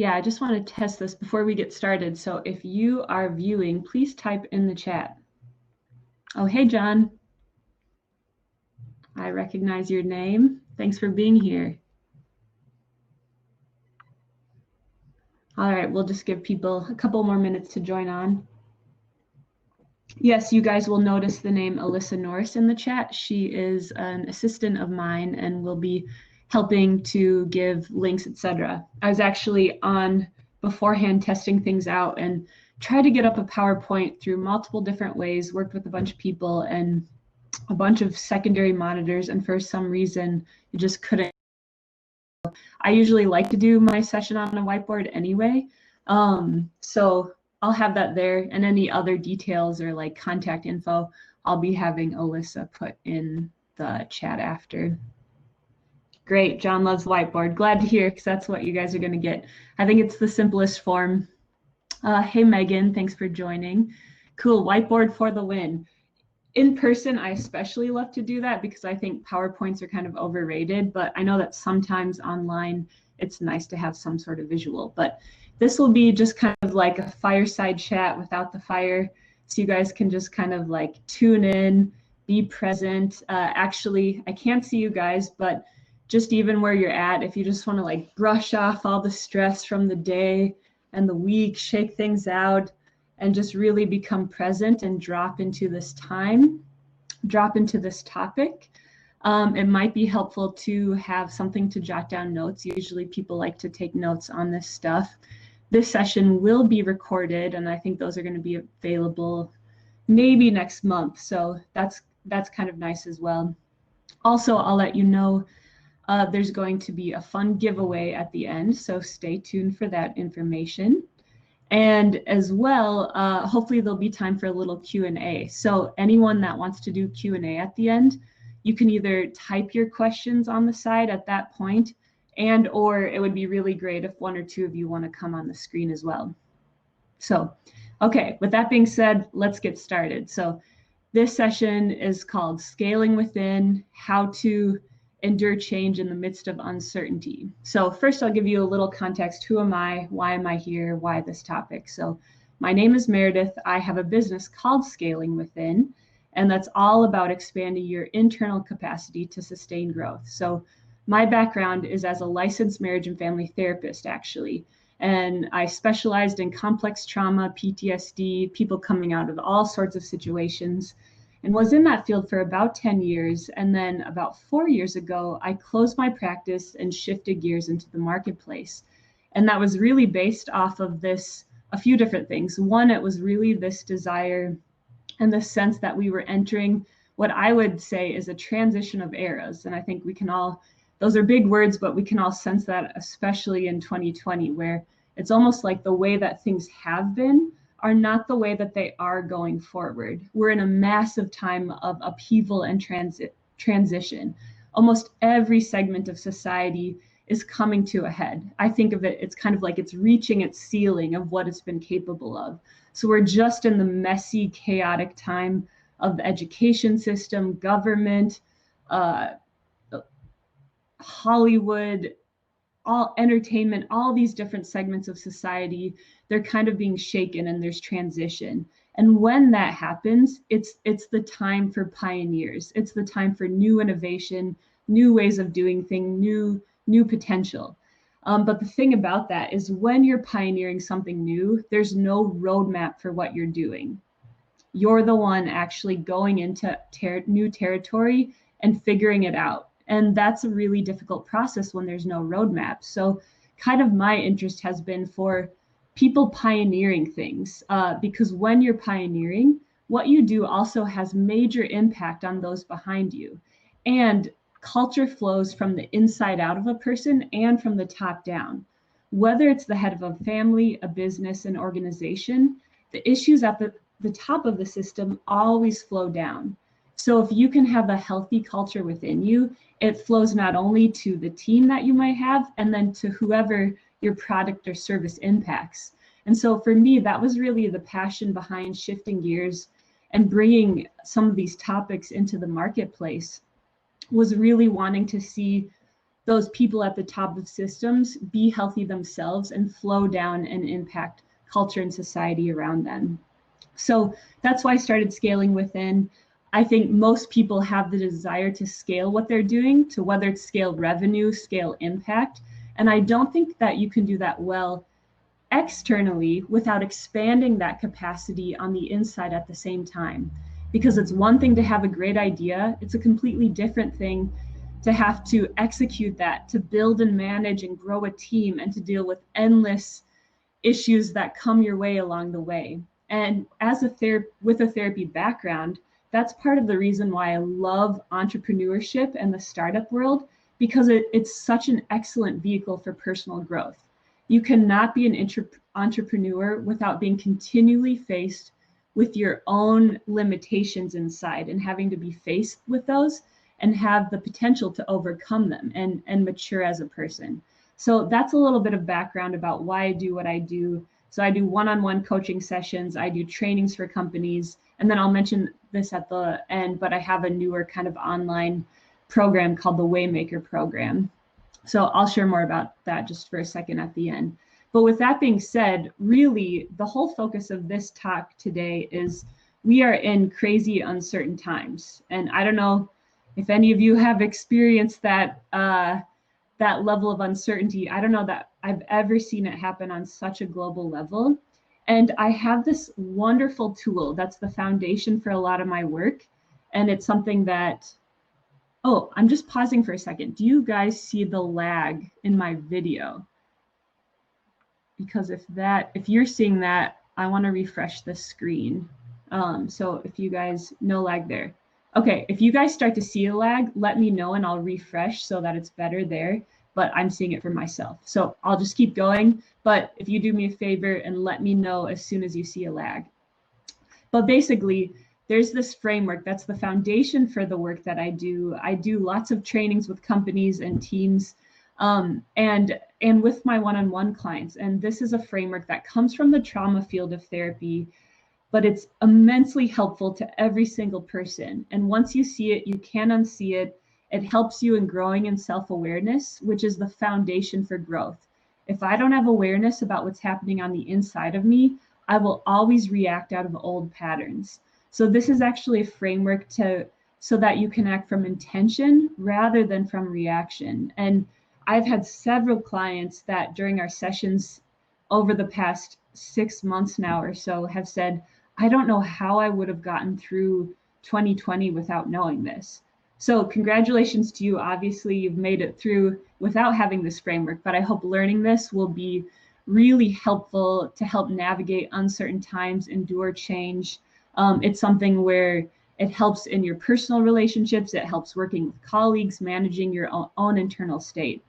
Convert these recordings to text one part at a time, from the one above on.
Yeah, I just want to test this before we get started. So if you are viewing, please type in the chat. Oh, hey, John. I recognize your name. Thanks for being here. All right, we'll just give people a couple more minutes to join on. Yes, you guys will notice the name Alyssa Norris in the chat. She is an assistant of mine and will be helping to give links, etc. I was actually on beforehand testing things out and tried to get up a PowerPoint through multiple different ways, worked with a bunch of people and a bunch of secondary monitors, and for some reason it just couldn't. I usually like to do my session on a whiteboard anyway, so I'll have that there, and any other details or like contact info I'll be having Alyssa put in the chat after. Great, John loves whiteboard. Glad to hear, because that's what you guys are going to get. I think it's the simplest form. Hey Megan, thanks for joining. Cool, whiteboard for the win. In person, I especially love to do that because I think PowerPoints are kind of overrated, but I know that sometimes online it's nice to have some sort of visual. But this will be just kind of like a fireside chat without the fire, so you guys can just kind of like tune in, be present. Actually, I can't see you guys, but just even where you're at, if you just want to like brush off all the stress from the day and the week, shake things out, and just really become present and drop into this time, drop into this topic. It might be helpful to have something to jot down notes. Usually people like to take notes on this stuff. This session will be recorded, and I think those are going to be available maybe next month. So that's kind of nice as well. Also, I'll let you know there's going to be a fun giveaway at the end, so stay tuned for that information. And as well, hopefully there'll be time for a little Q&A. So anyone that wants to do Q&A at the end, you can either type your questions on the side at that point, and or it would be really great if one or two of you want to come on the screen as well. So, okay, with that being said, let's get started. So this session is called Scaling Within, How to Endure Change in the Midst of Uncertainty. So first I'll give you a little context. Who am I? Why am I here? Why this topic? So my name is Meredith. I have a business called Scaling Within, and that's all about expanding your internal capacity to sustain growth. So my background is as a licensed marriage and family therapist, actually. And I specialized in complex trauma, PTSD, people coming out of all sorts of situations, and was in that field for about 10 years. And then about 4 years ago, I closed my practice and shifted gears into the marketplace. And that was really based off of this, a few different things. One, it was really this desire and the sense that we were entering what I would say is a transition of eras. And I think we can all, those are big words, but we can all sense that, especially in 2020, where it's almost like the way that things have been are not the way that they are going forward. We're in a massive time of upheaval and transition. Almost every segment of society is coming to a head. I think of it, it's kind of like it's reaching its ceiling of what it's been capable of. So we're just in the messy, chaotic time of the education system, government, Hollywood, all entertainment, all these different segments of society, they're kind of being shaken and there's transition. And when that happens, it's the time for pioneers. It's the time for new innovation, new ways of doing things, new potential. But the thing about that is when you're pioneering something new, there's no roadmap for what you're doing. You're the one actually going into new territory and figuring it out. And that's a really difficult process when there's no roadmap. So kind of my interest has been for people pioneering things, because when you're pioneering, what you do also has major impact on those behind you. And culture flows from the inside out of a person and from the top down. Whether it's the head of a family, a business, an organization, the issues at the top of the system always flow down. So if you can have a healthy culture within you, it flows not only to the team that you might have, and then to whoever your product or service impacts. And so for me, that was really the passion behind shifting gears and bringing some of these topics into the marketplace, was really wanting to see those people at the top of systems be healthy themselves and flow down and impact culture and society around them. So that's why I started Scaling Within. I think most people have the desire to scale what they're doing, to whether it's scale revenue, scale impact. And I don't think that you can do that well externally without expanding that capacity on the inside at the same time. Because it's one thing to have a great idea, it's a completely different thing to have to execute that, to build and manage and grow a team, and to deal with endless issues that come your way along the way. And as with a therapy background, that's part of the reason why I love entrepreneurship and the startup world, because it's such an excellent vehicle for personal growth. You cannot be an entrepreneur without being continually faced with your own limitations inside and having to be faced with those and have the potential to overcome them and mature as a person. So that's a little bit of background about why I do what I do. So I do one-on-one coaching sessions, I do trainings for companies, and then I'll mention this at the end, but I have a newer kind of online program called the Waymaker program. So I'll share more about that just for a second at the end. But with that being said, really the whole focus of this talk today is we are in crazy uncertain times. And I don't know if any of you have experienced that that level of uncertainty. I don't know that I've ever seen it happen on such a global level. And I have this wonderful tool that's the foundation for a lot of my work. And it's something that, oh, I'm just pausing for a second. Do you guys see the lag in my video? Because if you're seeing that, I want to refresh the screen. So if you guys, no lag there. Okay, if you guys start to see a lag, let me know and I'll refresh so that it's better there, but I'm seeing it for myself. So I'll just keep going, but if you do me a favor and let me know as soon as you see a lag. But basically, there's this framework that's the foundation for the work that I do. I do lots of trainings with companies and teams and with my one-on-one clients. And this is a framework that comes from the trauma field of therapy, but it's immensely helpful to every single person. And once you see it, you can't unsee it. It helps you in growing in self-awareness, which is the foundation for growth. If I don't have awareness about what's happening on the inside of me, I will always react out of old patterns. So this is actually a framework so that you can act from intention rather than from reaction. And I've had several clients that during our sessions over the past 6 months now or so have said, I don't know how I would have gotten through 2020 without knowing this. So congratulations to you. Obviously, you've made it through without having this framework, but I hope learning this will be really helpful to help navigate uncertain times, endure change. It's something where it helps in your personal relationships. It helps working with colleagues, managing your own internal state.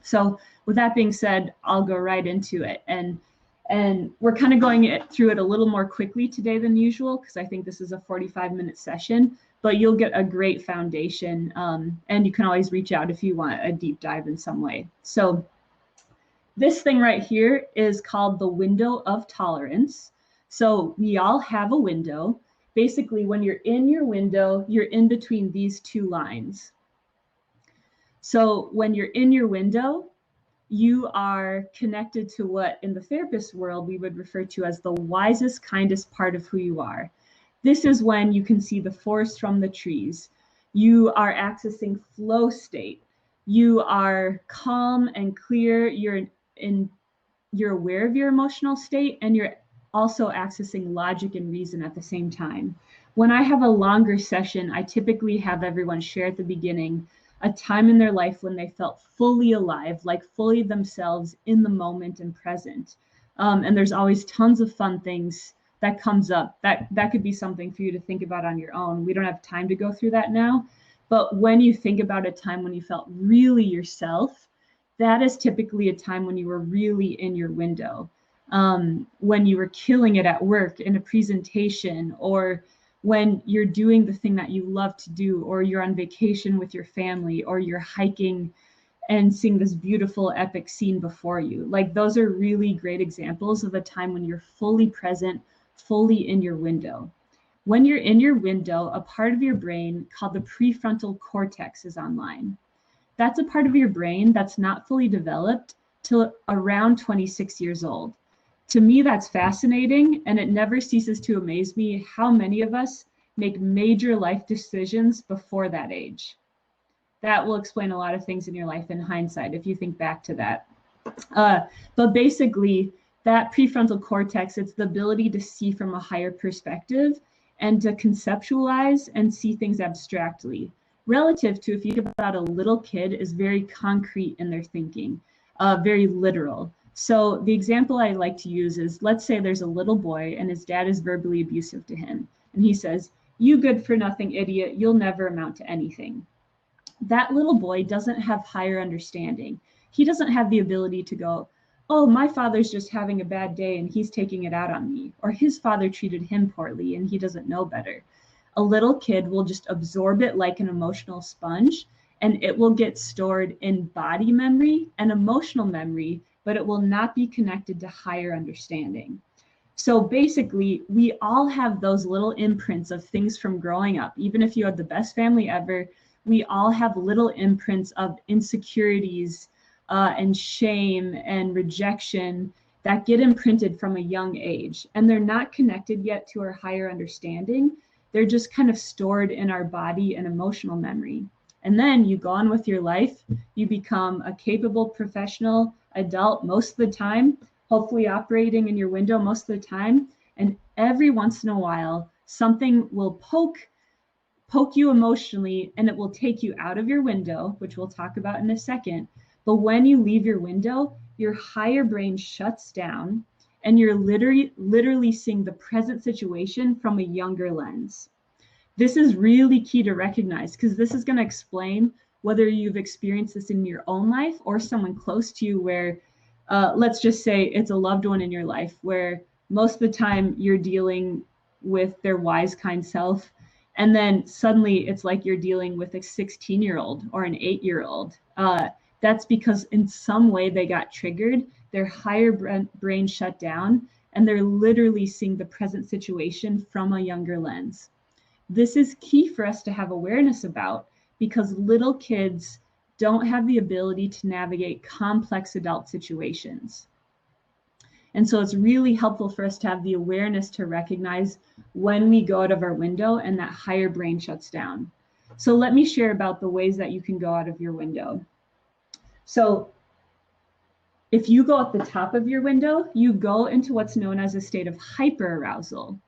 So with that being said, I'll go right into it. And we're kind of going through it a little more quickly today than usual, because I think this is a 45-minute session, but you'll get a great foundation. And you can always reach out if you want a deep dive in some way. So this thing right here is called the window of tolerance. So we all have a window. Basically, when you're in your window, you're in between these two lines. So when you're in your window, you are connected to what in the therapist world we would refer to as the wisest, kindest part of who you are. This is when you can see the forest from the trees. You are accessing flow state. You are calm and clear. You're aware of your emotional state, and you're also accessing logic and reason at the same time. When I have a longer session, I typically have everyone share at the beginning a time in their life when they felt fully alive, like fully themselves in the moment and present. And there's always tons of fun things that comes up. That could be something for you to think about on your own. We don't have time to go through that now. But when you think about a time when you felt really yourself, that is typically a time when you were really in your window. When you were killing it at work in a presentation, or when you're doing the thing that you love to do, or you're on vacation with your family, or you're hiking and seeing this beautiful epic scene before you. Like, those are really great examples of a time when you're fully present, fully in your window. When you're in your window, a part of your brain called the prefrontal cortex is online. that's a part of your brain that's not fully developed till around 26 years old. To me, that's fascinating, and it never ceases to amaze me how many of us make major life decisions before that age. That will explain a lot of things in your life in hindsight if you think back to that. But basically, that prefrontal cortex, it's the ability to see from a higher perspective and to conceptualize and see things abstractly. Relative to, if you think about a little kid, is very concrete in their thinking, very literal. So the example I like to use is, let's say there's a little boy and his dad is verbally abusive to him. And he says, "You good for nothing idiot, you'll never amount to anything." That little boy doesn't have higher understanding. He doesn't have the ability to go, "Oh, my father's just having a bad day and he's taking it out on me," or his father treated him poorly and he doesn't know better. A little kid will just absorb it like an emotional sponge, and it will get stored in body memory and emotional memory, but it will not be connected to higher understanding. So basically, we all have those little imprints of things from growing up. Even if you had the best family ever, we all have little imprints of insecurities and shame and rejection that get imprinted from a young age. And they're not connected yet to our higher understanding. They're just kind of stored in our body and emotional memory. And then you go on with your life, you become a capable professional adult most of the time, hopefully operating in your window most of the time. And every once in a while, something will poke you emotionally, and it will take you out of your window, which we'll talk about in a second. But when you leave your window, your higher brain shuts down, and you're literally seeing the present situation from a younger lens. This is really key to recognize, because this is going to explain whether you've experienced this in your own life or someone close to you where, let's just say it's a loved one in your life where most of the time you're dealing with their wise, kind self. And then suddenly it's like you're dealing with a 16-year-old or an 8-year-old. That's because in some way they got triggered, their higher brain shut down, and they're literally seeing the present situation from a younger lens. This is key for us to have awareness about, because little kids don't have the ability to navigate complex adult situations. And so it's really helpful for us to have the awareness to recognize when we go out of our window and that higher brain shuts down. So let me share about the ways that you can go out of your window. So if you go at the top of your window, you go into what's known as a state of hyperarousal.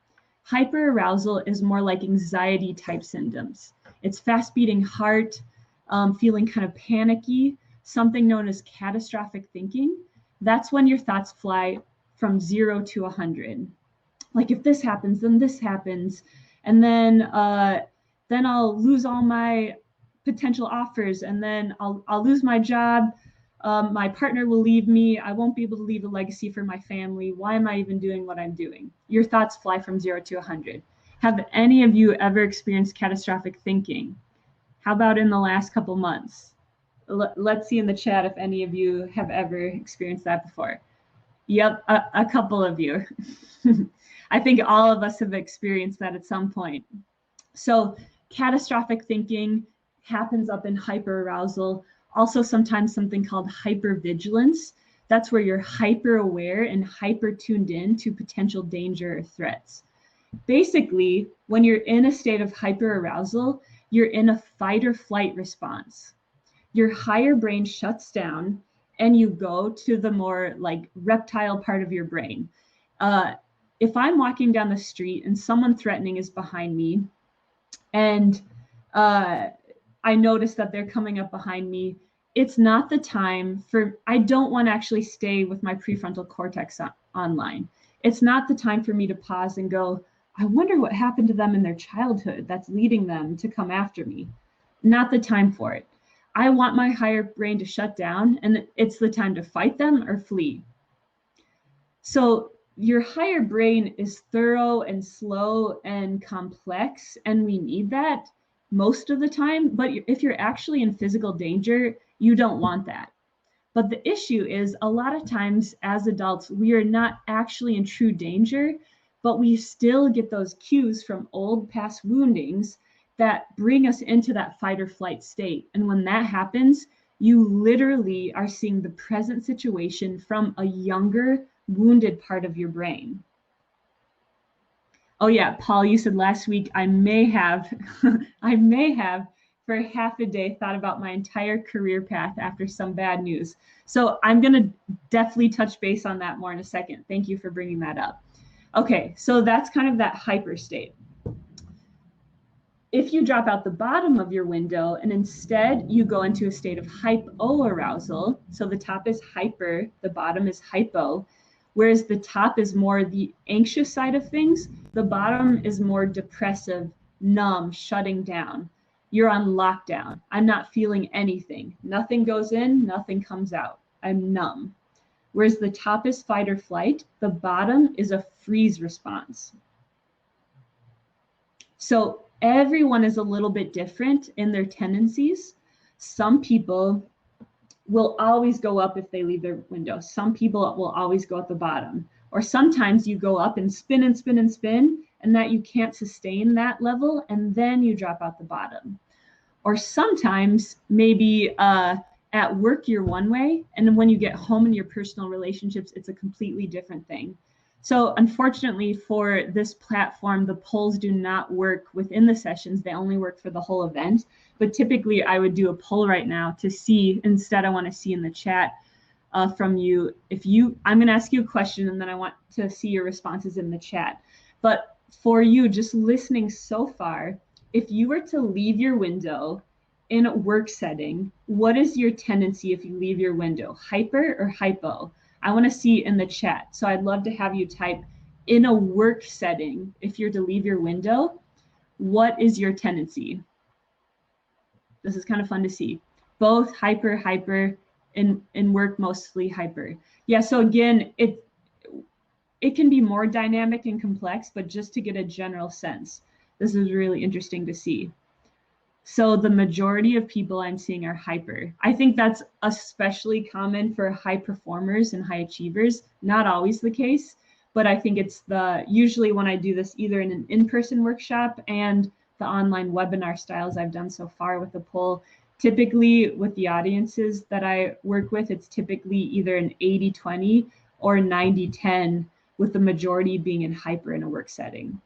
Hyperarousal is more like anxiety type symptoms. It's fast beating heart, feeling kind of panicky, something known as catastrophic thinking. That's when your thoughts fly from 0 to 100. Like, if this happens, then this happens, and then I'll lose all my potential offers, and then I'll lose my job. My partner will leave me. I won't be able to leave a legacy for my family. Why am I even doing what I'm doing? Your thoughts fly from 0 to 100. Have any of you ever experienced catastrophic thinking? How about in the last couple months? Let's see in the chat if any of you have ever experienced that before. Yep, a couple of you. I think all of us have experienced that at some point. So catastrophic thinking happens up in hyperarousal. Also sometimes something called hypervigilance. That's where you're hyper aware and hyper tuned in to potential danger or threats. Basically, when you're in a state of hyperarousal, you're in a fight or flight response. Your higher brain shuts down and you go to the more like reptile part of your brain. If I'm walking down the street and someone threatening is behind me, and I notice that they're coming up behind me, it's not the time for, I don't want to actually stay with my prefrontal cortex online. It's not the time for me to pause and go, I wonder what happened to them in their childhood that's leading them to come after me. Not the time for it. I want my higher brain to shut down, and it's the time to fight them or flee. So your higher brain is thorough and slow and complex, and we need that most of the time. But if you're actually in physical danger, you don't want that. But the issue is, a lot of times as adults, we are not actually in true danger, but we still get those cues from old past woundings that bring us into that fight or flight state. And when that happens, You literally are seeing the present situation from a younger, wounded part of your brain. Oh yeah, Paul, you said last week I may have, I may have for half a day thought about my entire career path after some bad news. So I'm gonna definitely touch base on that more in a second. Thank you for bringing that up. Okay, so that's kind of that hyper state. If you drop out the bottom of your window and instead you go into a state of hypoarousal, so the top is hyper, the bottom is hypo, whereas the top is more the anxious side of things, the bottom is more depressive, numb, shutting down. You're on lockdown. I'm not feeling anything. Nothing goes in, nothing comes out. I'm numb. Whereas the top is fight or flight, the bottom is a freeze response. So everyone is a little bit different in their tendencies. Some people will always go up if they leave their window. Some people will always go at the bottom. Or sometimes you go up and spin and spin and spin, and that you can't sustain that level, and then you drop out the bottom. Or sometimes maybe at work you're one way, and then when you get home in your personal relationships, it's a completely different thing. So unfortunately for this platform, the polls do not work within the sessions. They only work for the whole event. But typically I would do a poll right now to see, instead I want to see in the chat from you, I'm going to ask you a question and then I want to see your responses in the chat. But for you, just listening so far, if you were to leave your window in a work setting, what is your tendency if you leave your window, hyper or hypo? I want to see in the chat. So I'd love to have you type in a work setting, if you're to leave your window, what is your tendency? This is kind of fun to see. Both hyper, in work, mostly hyper. Yeah, so again, it can be more dynamic and complex, but just to get a general sense, this is really interesting to see. So the majority of people I'm seeing are hyper. I think that's especially common for high performers and high achievers. Not always the case, but I think it's usually when I do this either in an in-person workshop and the online webinar styles I've done so far with the poll, typically with the audiences that I work with, it's typically either an 80-20 or 90-10, with the majority being in hyper in a work setting.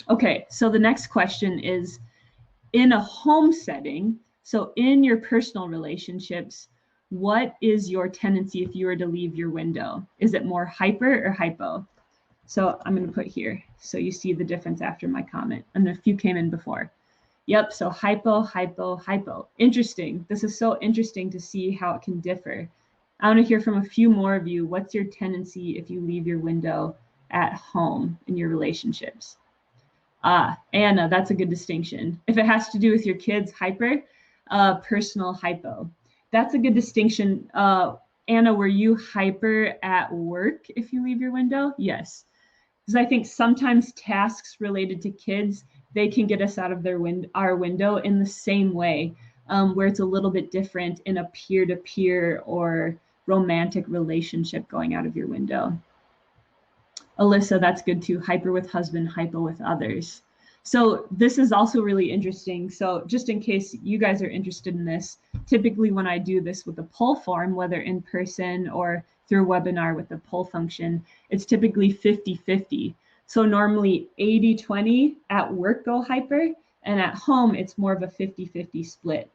Okay, so the next question is, in a home setting, so in your personal relationships, what is your tendency if you were to leave your window? Is it more hyper or hypo? So I'm going to put here so you see the difference after my comment. And a few came in before. Yep, so hypo, hypo, hypo. Interesting. This is so interesting to see how it can differ. I want to hear from a few more of you. What's your tendency if you leave your window at home in your relationships? Anna, that's a good distinction. If it has to do with your kids, hyper, personal, hypo. That's a good distinction. Anna, were you hyper at work if you leave your window? Yes. Because I think sometimes tasks related to kids, they can get us out of our window in the same way, where it's a little bit different in a peer-to-peer or romantic relationship going out of your window. Alyssa, that's good too. Hyper with husband, hypo with others. So this is also really interesting. So just in case you guys are interested in this, typically when I do this with a poll form, whether in person or through a webinar with the poll function, it's typically 50-50. So normally 80-20 at work go hyper, and at home it's more of a 50-50 split.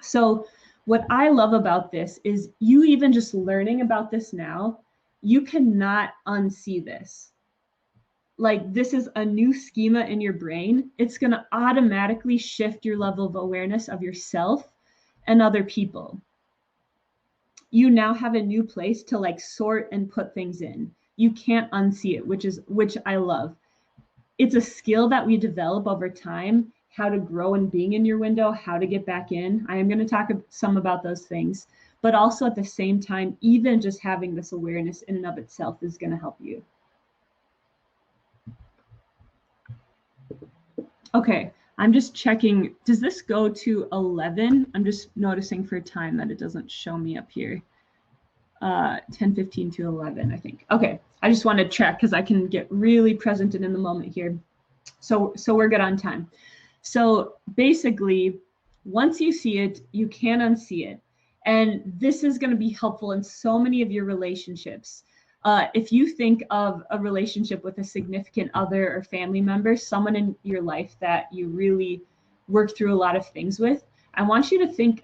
So what I love about this is you even just learning about this now, you cannot unsee this. Like, this is a new schema in your brain. It's going to automatically shift your level of awareness of yourself and other people. You now have a new place to like sort and put things in. You can't unsee it, which I love. It's a skill that we develop over time, how to grow in being in your window, how to get back in. I am going to talk some about those things, but also at the same time, even just having this awareness in and of itself is going to help you. Okay, I'm just checking. Does this go to 11? I'm just noticing for time that it doesn't show me up here. 10:15 to 11, I think. Okay, I just want to check because I can get really present and in the moment here. So we're good on time. So basically, once you see it, you can't unsee it. And this is going to be helpful in so many of your relationships. If you think of a relationship with a significant other or family member, someone in your life that you really work through a lot of things with, I want you to think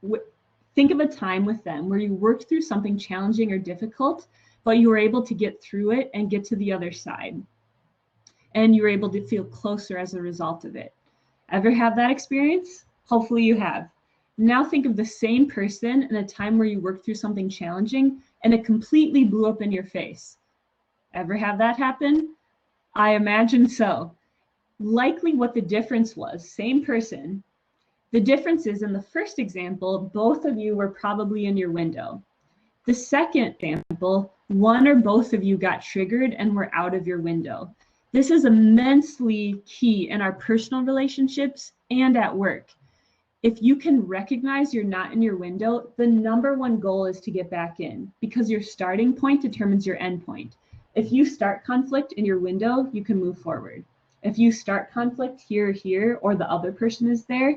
of a time with them where you worked through something challenging or difficult, but you were able to get through it and get to the other side. And you were able to feel closer as a result of it. Ever have that experience? Hopefully you have. Now think of the same person in a time where you worked through something challenging and it completely blew up in your face. Ever have that happen? I imagine so. Likely what the difference was, same person. The difference is in the first example, both of you were probably in your window. The second example, one or both of you got triggered and were out of your window. This is immensely key in our personal relationships and at work. If you can recognize you're not in your window, the number one goal is to get back in, because your starting point determines your end point. If you start conflict in your window, you can move forward. If you start conflict here, or the other person is there,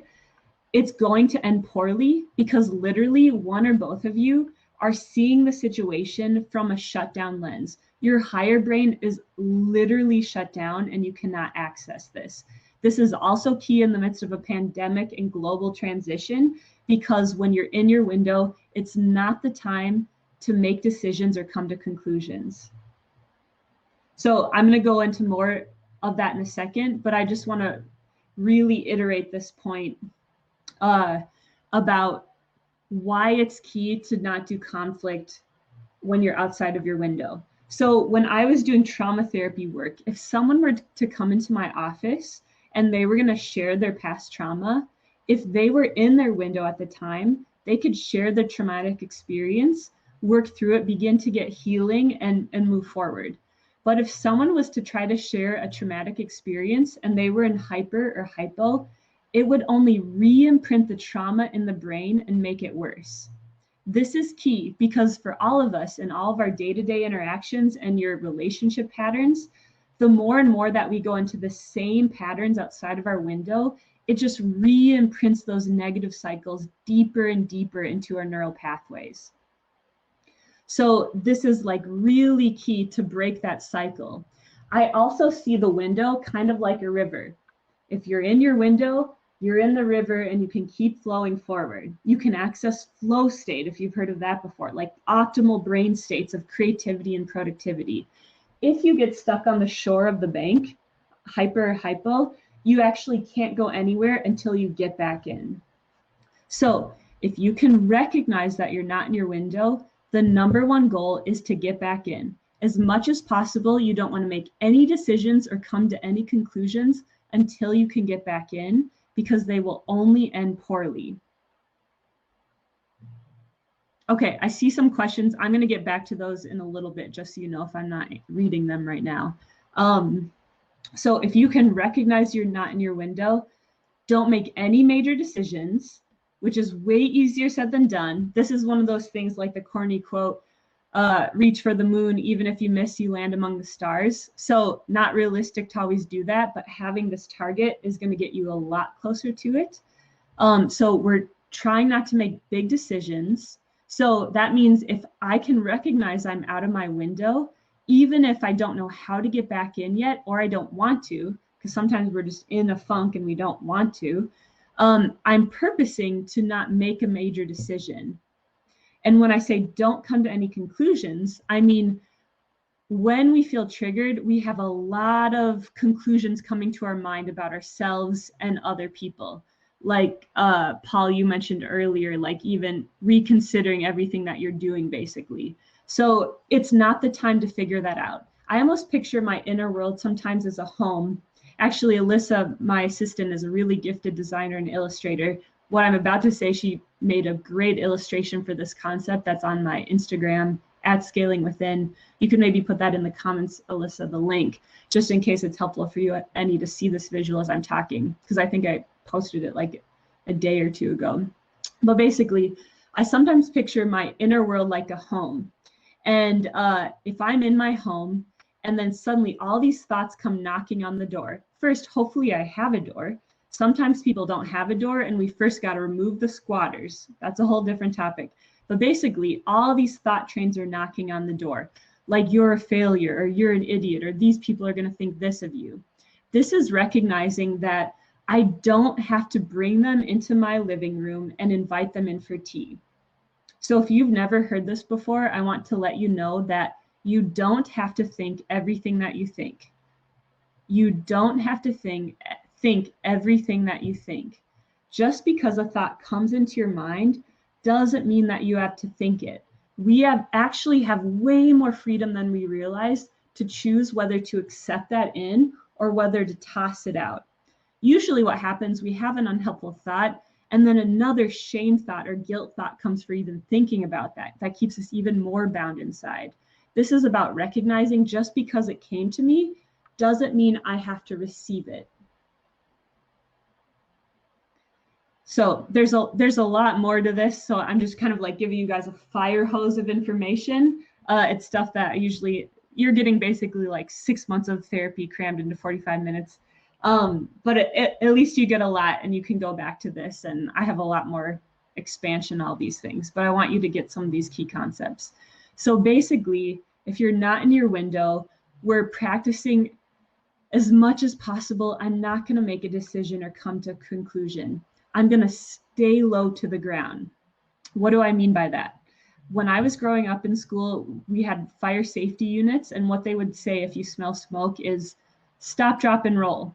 it's going to end poorly, because literally one or both of you are seeing the situation from a shutdown lens. Your higher brain is literally shut down and you cannot access this. This is also key in the midst of a pandemic and global transition, because when you're in your window, it's not the time to make decisions or come to conclusions. So I'm going to go into more of that in a second, but I just want to really iterate this point about why it's key to not do conflict when you're outside of your window. So when I was doing trauma therapy work, if someone were to come into my office and they were going to share their past trauma, if they were in their window at the time, they could share the traumatic experience, work through it, begin to get healing and move forward. But if someone was to try to share a traumatic experience and they were in hyper or hypo, it would only re-imprint the trauma in the brain and make it worse. This is key, because for all of us in all of our day-to-day interactions and your relationship patterns, the more and more that we go into the same patterns outside of our window, it just re-imprints those negative cycles deeper and deeper into our neural pathways. So this is like really key to break that cycle. I also see the window kind of like a river. If you're in your window, you're in the river and you can keep flowing forward. You can access flow state, if you've heard of that before, like optimal brain states of creativity and productivity. If you get stuck on the shore of the bank, hyper or hypo, you actually can't go anywhere until you get back in. So if you can recognize that you're not in your window, the number one goal is to get back in. As much as possible, you don't want to make any decisions or come to any conclusions until you can get back in, because they will only end poorly. Okay, I see some questions. I'm going to get back to those in a little bit, just so you know if I'm not reading them right now. So if you can recognize you're not in your window, don't make any major decisions, which is way easier said than done. This is one of those things like the corny quote, reach for the moon, even if you miss, you land among the stars. So not realistic to always do that, but having this target is going to get you a lot closer to it. So we're trying not to make big decisions. So that means if I can recognize I'm out of my window, even if I don't know how to get back in yet, or I don't want to, because sometimes we're just in a funk and we don't want to, I'm purposing to not make a major decision. And when I say don't come to any conclusions, I mean, when we feel triggered, we have a lot of conclusions coming to our mind about ourselves and other people. Like Paul, you mentioned earlier, like even reconsidering everything that you're doing, basically. So it's not the time to figure that out. I almost picture my inner world sometimes as a home. Actually, Alyssa, my assistant, is a really gifted designer and illustrator. What I'm about to say, she made a great illustration for this concept that's on my Instagram, @scalingwithin. You can maybe put that in the comments, Alyssa, the link, just in case it's helpful for you, Any, to see this visual as I'm talking, because I think I posted it like a day or two ago. But basically, I sometimes picture my inner world like a home. And if I'm in my home and then suddenly all these thoughts come knocking on the door, first, hopefully I have a door. Sometimes people don't have a door and we first got to remove the squatters. That's a whole different topic. But basically, all these thought trains are knocking on the door, like you're a failure or you're an idiot or these people are going to think this of you. This is recognizing that I don't have to bring them into my living room and invite them in for tea. So if you've never heard this before, I want to let you know that you don't have to think everything that you think. You don't have to think everything that you think. Just because a thought comes into your mind doesn't mean that you have to think it. We actually have way more freedom than we realize to choose whether to accept that in or whether to toss it out. Usually what happens, we have an unhelpful thought and then another shame thought or guilt thought comes for even thinking about that. That keeps us even more bound inside. This is about recognizing just because it came to me doesn't mean I have to receive it. So there's a lot more to this. So I'm just kind of like giving you guys a fire hose of information. It's stuff that you're getting basically like 6 months of therapy crammed into 45 minutes. But at least you get a lot and you can go back to this. And I have a lot more expansion, all these things, but I want you to get some of these key concepts. So basically, if you're not in your window, we're practicing as much as possible. I'm not going to make a decision or come to a conclusion. I'm going to stay low to the ground. What do I mean by that? When I was growing up in school, we had fire safety units, and what they would say if you smell smoke is stop, drop, and roll.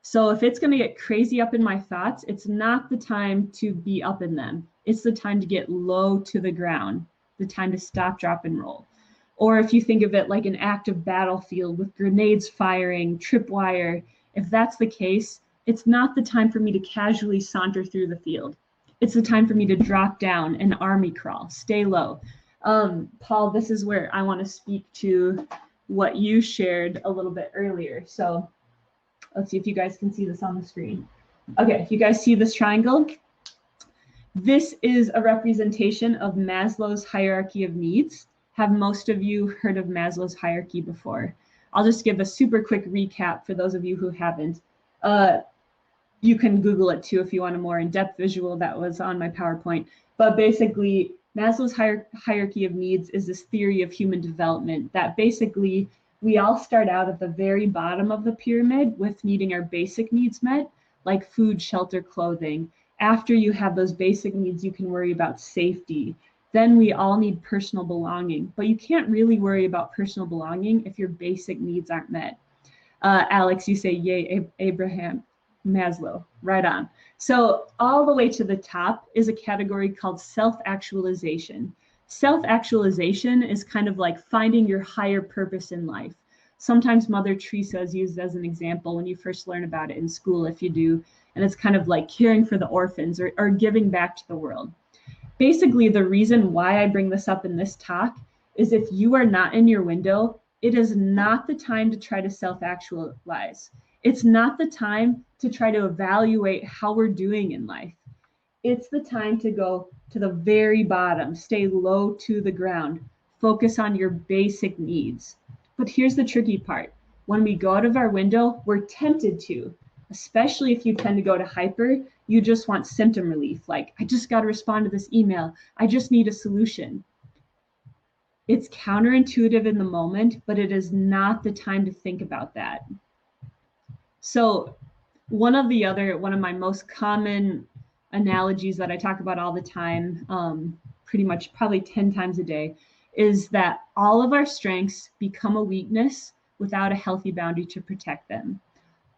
So if it's going to get crazy up in my thoughts, it's not the time to be up in them. It's the time to get low to the ground, the time to stop, drop, and roll. Or if you think of it like an active battlefield with grenades firing, tripwire, if that's the case, it's not the time for me to casually saunter through the field. It's the time for me to drop down and army crawl, stay low. Paul, this is where I want to speak to what you shared a little bit earlier. So let's see if you guys can see this on the screen. Okay, you guys see this triangle? This is a representation of Maslow's hierarchy of needs. Have most of you heard of Maslow's hierarchy before? I'll just give a super quick recap for those of you who haven't. You can Google it too if you want a more in-depth visual that was on my PowerPoint. But basically, Maslow's hierarchy of needs is this theory of human development that basically we all start out at the very bottom of the pyramid with needing our basic needs met, like food, shelter, clothing. After you have those basic needs, you can worry about safety. Then we all need personal belonging, but you can't really worry about personal belonging if your basic needs aren't met. Alex, you say, yay, Abraham Maslow, right on. So all the way to the top is a category called self-actualization. Self-actualization is kind of like finding your higher purpose in life. Sometimes Mother Teresa is used as an example when you first learn about it in school, if you do, and it's kind of like caring for the orphans or giving back to the world. Basically, the reason why I bring this up in this talk is if you are not in your window, it is not the time to try to self-actualize. It's not the time to try to evaluate how we're doing in life. It's the time to go to the very bottom, stay low to the ground, focus on your basic needs. But here's the tricky part. When we go out of our window, we're tempted to, especially if you tend to go to hyper, you just want symptom relief. Like, I just got to respond to this email. I just need a solution. It's counterintuitive in the moment, but it is not the time to think about that. So one of my most common analogies that I talk about all the time, pretty much probably 10 times a day, is that all of our strengths become a weakness without a healthy boundary to protect them.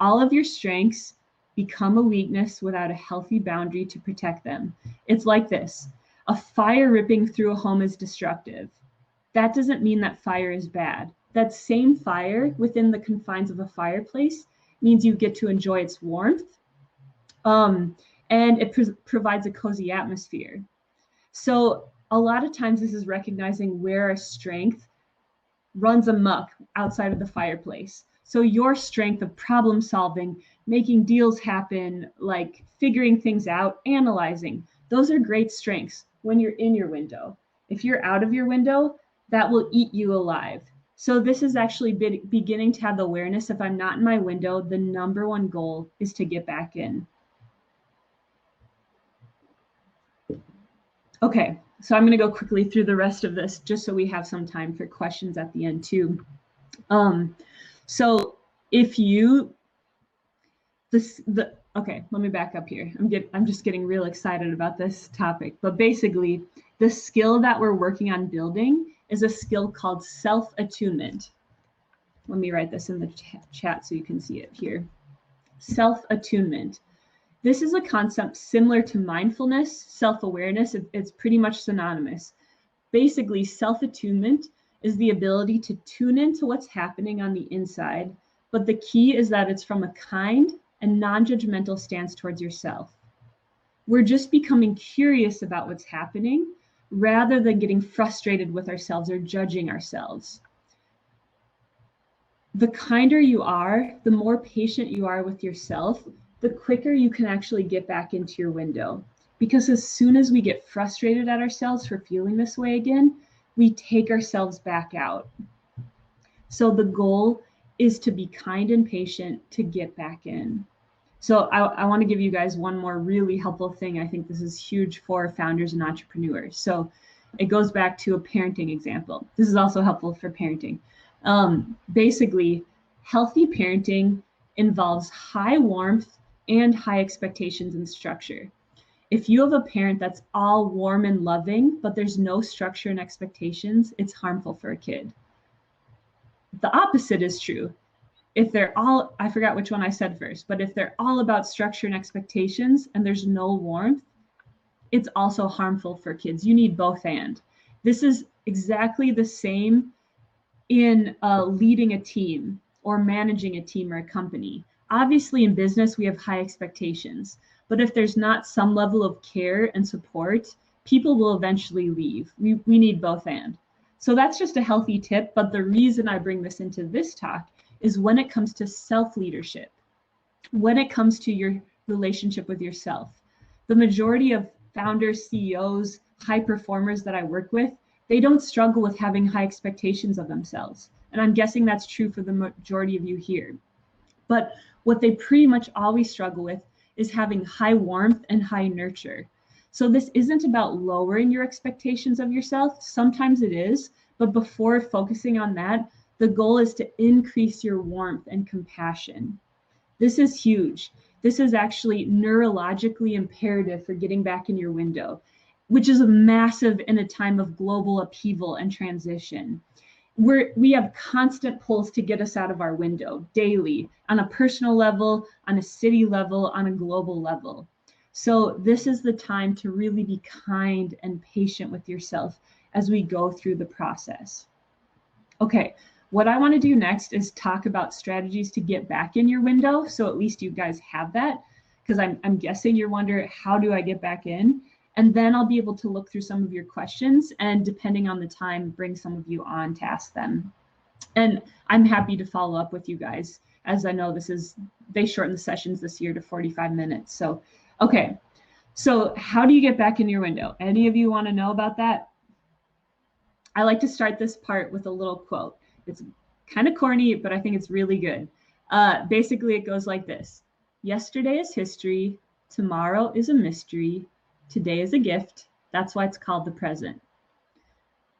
All of your strengths become a weakness without a healthy boundary to protect them. It's like this. A fire ripping through a home is destructive. That doesn't mean that fire is bad. That same fire within the confines of a fireplace means you get to enjoy its warmth, and it provides a cozy atmosphere. So a lot of times this is recognizing where a strength runs amok outside of the fireplace. So your strength of problem solving, making deals happen, like figuring things out, analyzing, those are great strengths when you're in your window. If you're out of your window, that will eat you alive. So this is actually beginning to have the awareness. If I'm not in my window, the number one goal is to get back in. Okay, so I'm going to go quickly through the rest of this just so we have some time for questions at the end too. So if you, okay, let me back up here. I'm just getting real excited about this topic. But basically, the skill that we're working on building is a skill called self-attunement. Let me write this in the chat so you can see it here. Self-attunement. This is a concept similar to mindfulness, self-awareness. It's pretty much synonymous. Basically, self-attunement is the ability to tune into what's happening on the inside, but the key is that it's from a kind and non-judgmental stance towards yourself. We're just becoming curious about what's happening rather than getting frustrated with ourselves or judging ourselves. The kinder you are, the more patient you are with yourself, the quicker you can actually get back into your window. Because as soon as we get frustrated at ourselves for feeling this way again, we take ourselves back out. So the goal is to be kind and patient to get back in. So I want to give you guys one more really helpful thing. I think this is huge for founders and entrepreneurs. So it goes back to a parenting example. This is also helpful for parenting. Basically, healthy parenting involves high warmth and high expectations and structure. If you have a parent that's all warm and loving, but there's no structure and expectations, it's harmful for a kid. The opposite is true. If they're all, I forgot which one I said first, but if they're all about structure and expectations and there's no warmth, it's also harmful for kids. You need both and. This is exactly the same in leading a team or managing a team or a company. Obviously, in business, we have high expectations, but if there's not some level of care and support, people will eventually leave. We need both and. So that's just a healthy tip, but the reason I bring this into this talk is when it comes to self-leadership, when it comes to your relationship with yourself. The majority of founders, CEOs, high performers that I work with, they don't struggle with having high expectations of themselves. And I'm guessing that's true for the majority of you here. But what they pretty much always struggle with is having high warmth and high nurture. So this isn't about lowering your expectations of yourself. Sometimes it is, but before focusing on that, the goal is to increase your warmth and compassion. This is huge. This is actually neurologically imperative for getting back in your window, which is a massive in a time of global upheaval and transition. We have constant pulls to get us out of our window daily, on a personal level, on a city level, on a global level. So this is the time to really be kind and patient with yourself as we go through the process. Okay, what I want to do next is talk about strategies to get back in your window. So at least you guys have that, because I'm guessing you're wondering, how do I get back in? And then I'll be able to look through some of your questions and, depending on the time, bring some of you on to ask them. And I'm happy to follow up with you guys, as I know they shortened the sessions this year to 45 minutes. So, okay. So how do you get back in your window? Any of you want to know about that? I like to start this part with a little quote. It's kind of corny, but I think it's really good. Basically, it goes like this. Yesterday is history. Tomorrow is a mystery. Today is a gift. That's why it's called the present.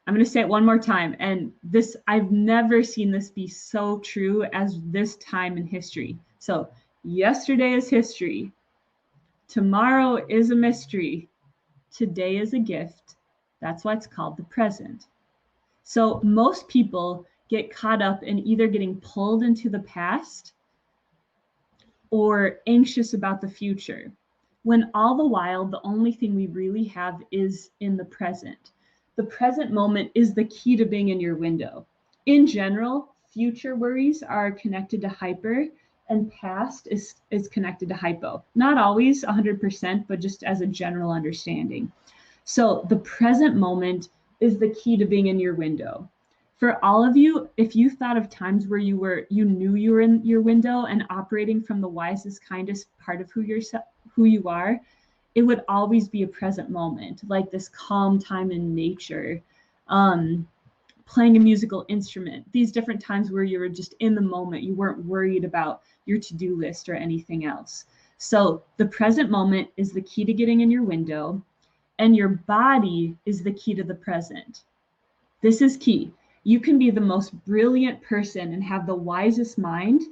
I'm going to say it one more time. And this, I've never seen this be so true as this time in history. So yesterday is history. Tomorrow is a mystery. Today is a gift. That's why it's called the present. So most people get caught up in either getting pulled into the past or anxious about the future, when all the while, the only thing we really have is in the present. The present moment is the key to being in your window. In general, future worries are connected to hyper, and past is connected to hypo. Not always 100%, but just as a general understanding. So the present moment is the key to being in your window. For all of you, if you thought of times where you knew you were in your window and operating from the wisest, kindest part of who you are, it would always be a present moment, like this calm time in nature, playing a musical instrument, these different times where you were just in the moment, you weren't worried about your to-do list or anything else. So the present moment is the key to getting in your window, and your body is the key to the present. This is key. You can be the most brilliant person and have the wisest mind,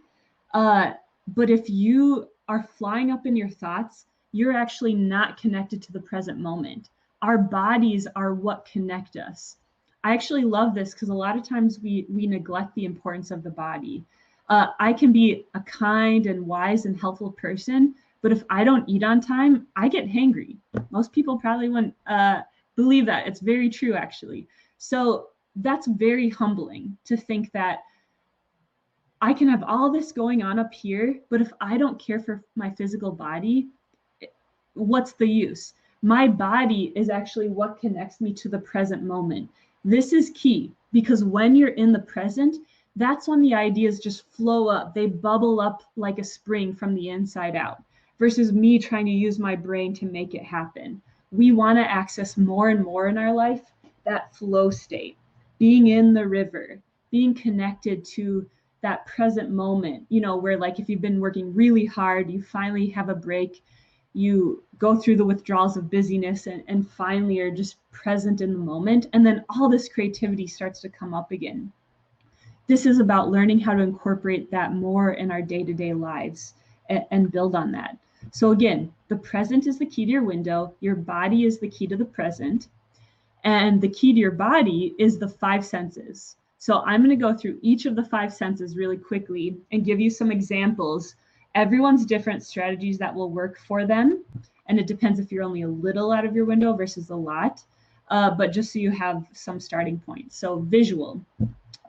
but if you are flying up in your thoughts, you're actually not connected to the present moment. Our bodies are what connect us. I actually love this because a lot of times we neglect the importance of the body. I can be a kind and wise and helpful person, but if I don't eat on time, I get hangry. Most people probably wouldn't believe that. It's very true, actually. So that's very humbling to think that I can have all this going on up here, but if I don't care for my physical body, what's the use? My body is actually what connects me to the present moment. This is key because when you're in the present, that's when the ideas just flow up. They bubble up like a spring from the inside out versus me trying to use my brain to make it happen. We want to access more and more in our life that flow state, being in the river, being connected to that present moment, you know, where like if you've been working really hard, you finally have a break, you go through the withdrawals of busyness and finally are just present in the moment. And then all this creativity starts to come up again. This is about learning how to incorporate that more in our day-to-day lives and build on that. So again, the present is the key to your window. Your body is the key to the present. And the key to your body is the 5 senses. So I'm going to go through each of the 5 senses really quickly and give you some examples. Everyone's different strategies that will work for them. And it depends if you're only a little out of your window versus a lot. But just so you have some starting points. So visual.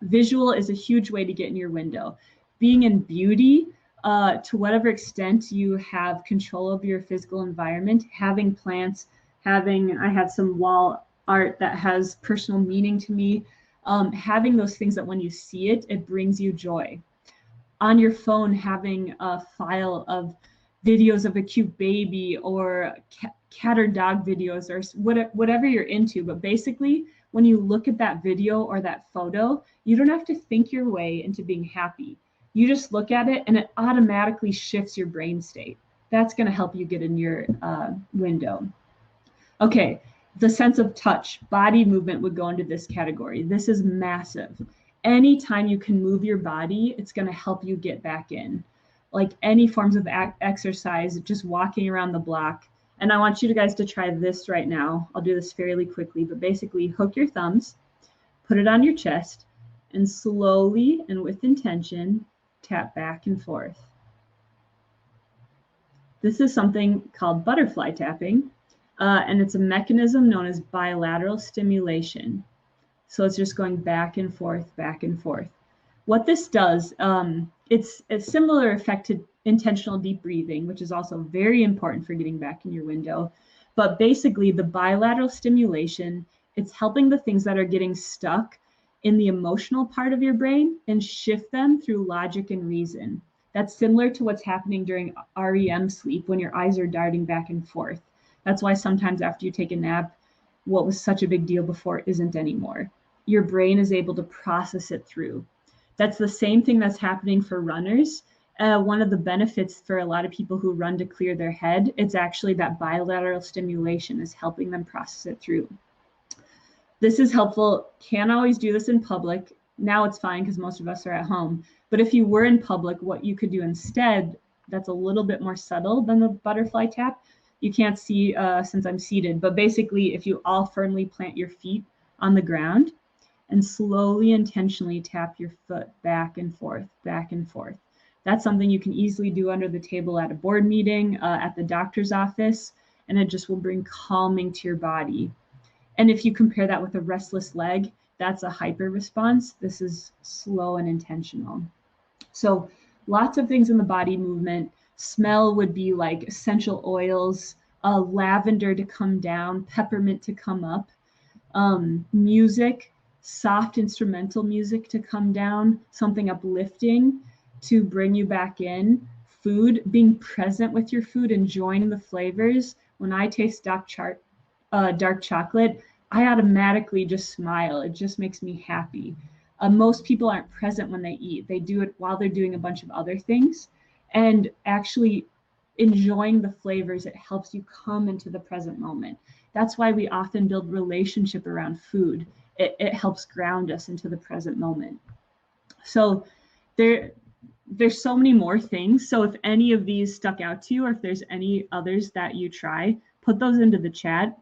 Visual is a huge way to get in your window. Being in beauty, to whatever extent you have control of your physical environment, having plants, I have some wall art that has personal meaning to me, having those things that when you see it, it brings you joy. On your phone, having a file of videos of a cute baby or cat or dog videos or whatever you're into. But basically, when you look at that video or that photo, you don't have to think your way into being happy. You just look at it and it automatically shifts your brain state. That's going to help you get in your window. Okay, the sense of touch, body movement would go into this category. This is massive. Anytime you can move your body, it's going to help you get back in. Like any forms of exercise, just walking around the block. And I want you guys to try this right now. I'll do this fairly quickly, but basically hook your thumbs, put it on your chest, and slowly and with intention, tap back and forth. This is something called butterfly tapping, and it's a mechanism known as bilateral stimulation. So it's just going back and forth, back and forth. What this does, it's a similar effect to intentional deep breathing, which is also very important for getting back in your window. But basically, the bilateral stimulation, it's helping the things that are getting stuck in the emotional part of your brain and shift them through logic and reason. That's similar to what's happening during REM sleep when your eyes are darting back and forth. That's why sometimes after you take a nap, what was such a big deal before isn't anymore. Your brain is able to process it through. That's the same thing that's happening for runners. One of the benefits for a lot of people who run to clear their head, it's actually that bilateral stimulation is helping them process it through. This is helpful. Can't always do this in public. Now it's fine because most of us are at home. But if you were in public, what you could do instead, that's a little bit more subtle than the butterfly tap. You can't see since I'm seated, but basically if you all firmly plant your feet on the ground and slowly, intentionally tap your foot back and forth, back and forth. That's something you can easily do under the table at a board meeting, at the doctor's office, and it just will bring calming to your body. And if you compare that with a restless leg, that's a hyper response. This is slow and intentional. So lots of things in the body movement. Smell would be like essential oils, lavender to come down, peppermint to come up. Music, soft instrumental music to come down, something uplifting to bring you back in. Food, being present with your food, enjoying the flavors. When I taste dark chocolate, I automatically just smile. It just makes me happy. Most people aren't present when they eat. They do it while they're doing a bunch of other things. And actually enjoying the flavors, it helps you come into the present moment. That's why we often build relationship around food. It helps ground us into the present moment. So there's so many more things. So if any of these stuck out to you, or if there's any others that you try, put those into the chat,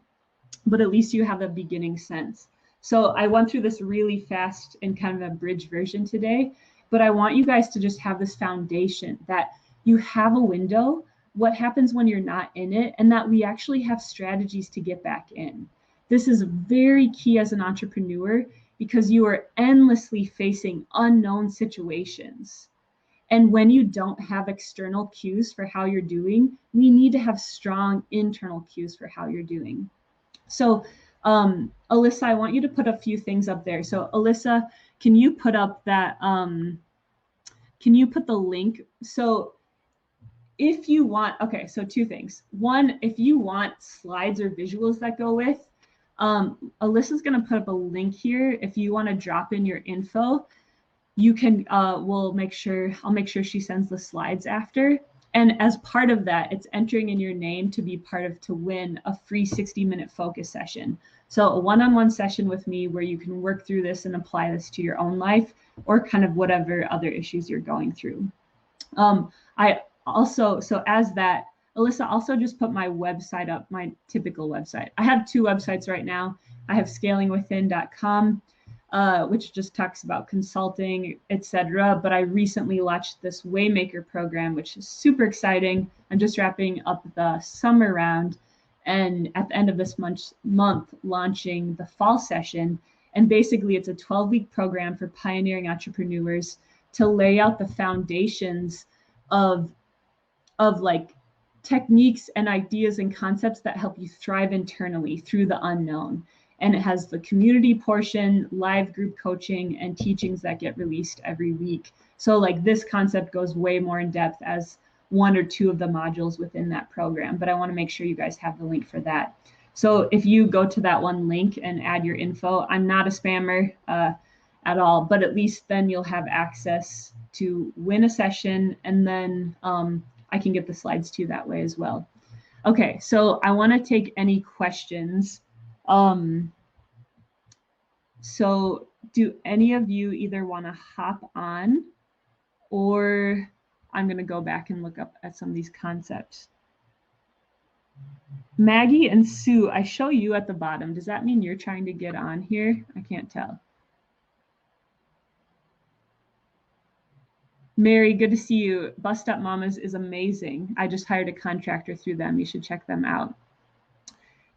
but at least you have a beginning sense. So I went through this really fast and kind of a bridge version today, but I want you guys to just have this foundation that you have a window, what happens when you're not in it, and that we actually have strategies to get back in. This is very key as an entrepreneur because you are endlessly facing unknown situations. And when you don't have external cues for how you're doing, we need to have strong internal cues for how you're doing. So, Alyssa, I want you to put a few things up there. So, Alyssa, can you put up that, can you put the link? So, if you want, okay, so two things. One, if you want slides or visuals that go with, Alyssa's going to put up a link here. If you want to drop in your info, you can, I'll make sure she sends the slides after. And as part of that, it's entering in your name to be part of, to win a free 60-minute focus session. So a one-on-one session with me where you can work through this and apply this to your own life or kind of whatever other issues you're going through. I also, so as that, Alyssa also just put my website up, my typical website. I have two websites right now. I have scalingwithin.com, which just talks about consulting, etc. But I recently launched this Waymaker program, which is super exciting. I'm just wrapping up the summer round, and at the end of this month launching the fall session. And basically, it's a 12-week program for pioneering entrepreneurs to lay out the foundations of like techniques and ideas and concepts that help you thrive internally through the unknown. And it has the community portion, live group coaching, and teachings that get released every week. So like this concept goes way more in depth as one or two of the modules within that program, but I want to make sure you guys have the link for that. So if you go to that one link and add your info, I'm not a spammer at all, but at least then you'll have access to win a session, and then I can get the slides to you that way as well. Okay, so I want to take any questions. So do any of you either want to hop on, or I'm going to go back and look up at some of these concepts. Maggie and Sue, I show you at the bottom. Does that mean you're trying to get on here? I can't tell. Mary, good to see you. Bust Up Mamas is amazing. I just hired a contractor through them. You should check them out.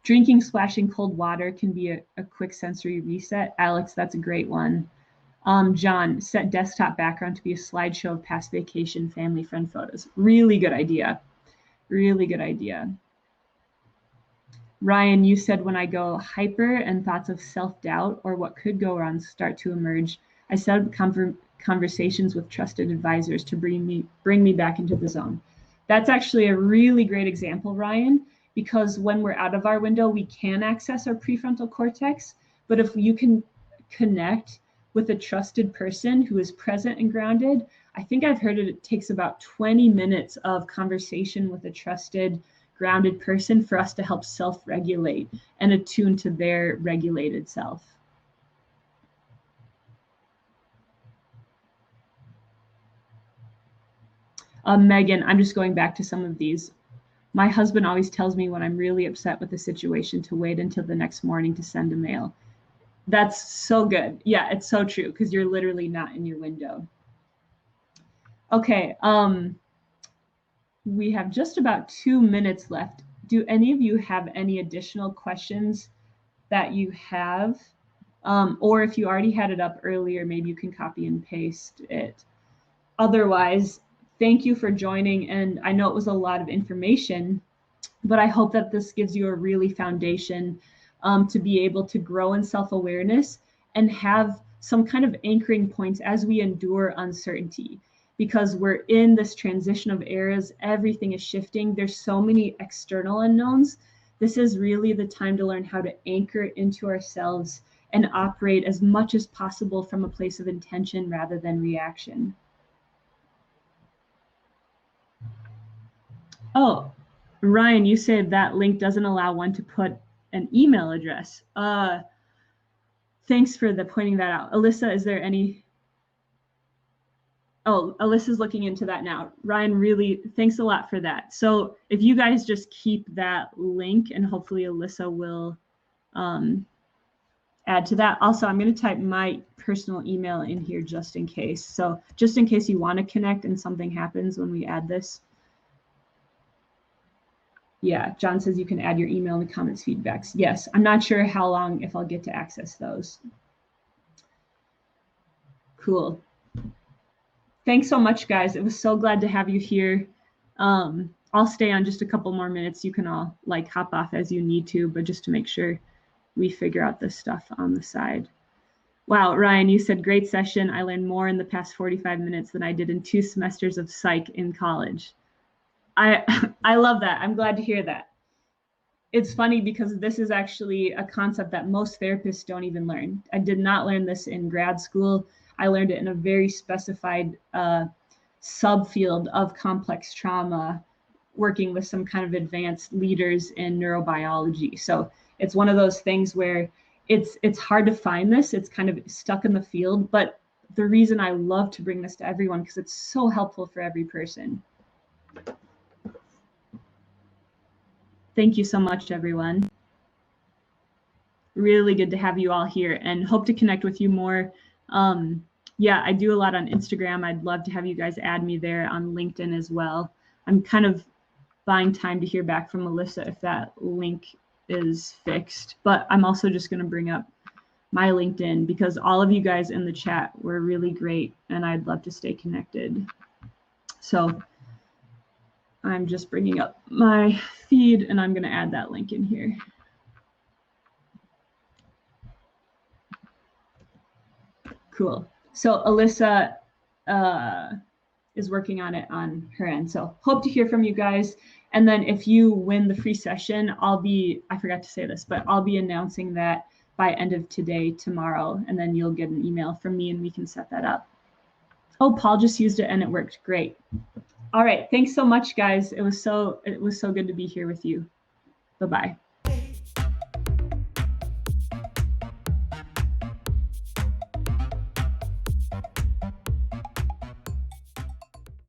Drinking splashing cold water can be a quick sensory reset. Alex, that's a great one. John, set desktop background to be a slideshow of past vacation, family, friend photos. Really good idea. Really good idea. Ryan, you said when I go hyper and thoughts of self-doubt or what could go wrong start to emerge, I set up conversations with trusted advisors to bring me back into the zone. That's actually a really great example, Ryan, because when we're out of our window, we can access our prefrontal cortex. But if you can connect with a trusted person who is present and grounded, I think I've heard it takes about 20 minutes of conversation with a trusted, grounded person for us to help self-regulate and attune to their regulated self. Megan, I'm just going back to some of these. My husband always tells me when I'm really upset with the situation to wait until the next morning to send a mail. That's so good. Yeah, it's so true because you're literally not in your window. Okay, we have just about 2 minutes left. Do any of you have any additional questions that you have? Or if you already had it up earlier, maybe you can copy and paste it. Otherwise, thank you for joining. And I know it was a lot of information, but I hope that this gives you a really foundation to be able to grow in self-awareness and have some kind of anchoring points as we endure uncertainty. Because we're in this transition of eras, everything is shifting. There's so many external unknowns This is really the time to learn how to anchor into ourselves and operate as much as possible from a place of intention rather than reaction. Oh, Ryan, you said that link doesn't allow one to put an email address. Thanks for pointing that out. Alyssa, is there any? Oh, Alyssa's looking into that now. Ryan, really, thanks a lot for that. So if you guys just keep that link, and hopefully Alyssa will add to that. Also, I'm going to type my personal email in here just in case. So just in case you want to connect and something happens when we add this. Yeah, John says you can add your email in the comments feedbacks. Yes, I'm not sure how long if I'll get to access those. Cool. Thanks so much, guys. It was so glad to have you here. I'll stay on just a couple more minutes. You can all like hop off as you need to, but just to make sure we figure out this stuff on the side. Wow, Ryan, you said great session. I learned more in the past 45 minutes than I did in 2 semesters of psych in college. I love that. I'm glad to hear that. It's funny because this is actually a concept that most therapists don't even learn. I did not learn this in grad school. I learned it in a very specified subfield of complex trauma, working with some kind of advanced leaders in neurobiology. So it's one of those things where it's hard to find this. It's kind of stuck in the field. But the reason I love to bring this to everyone, because it's so helpful for every person. Thank you so much, everyone. Really good to have you all here and hope to connect with you more. Yeah, I do a lot on Instagram. I'd love to have you guys add me there on LinkedIn as well. I'm kind of buying time to hear back from Melissa if that link is fixed, but I'm also just going to bring up my LinkedIn because all of you guys in the chat were really great and I'd love to stay connected. So I'm just bringing up my feed and I'm going to add that link in here. Cool. So Alyssa is working on it on her end. So hope to hear from you guys. And then if you win the free session, I forgot to say this, but I'll be announcing that by end of today, tomorrow, and then you'll get an email from me and we can set that up. Oh, Paul just used it and it worked. Great. All right. Thanks so much, guys. It was so good to be here with you. Bye-bye.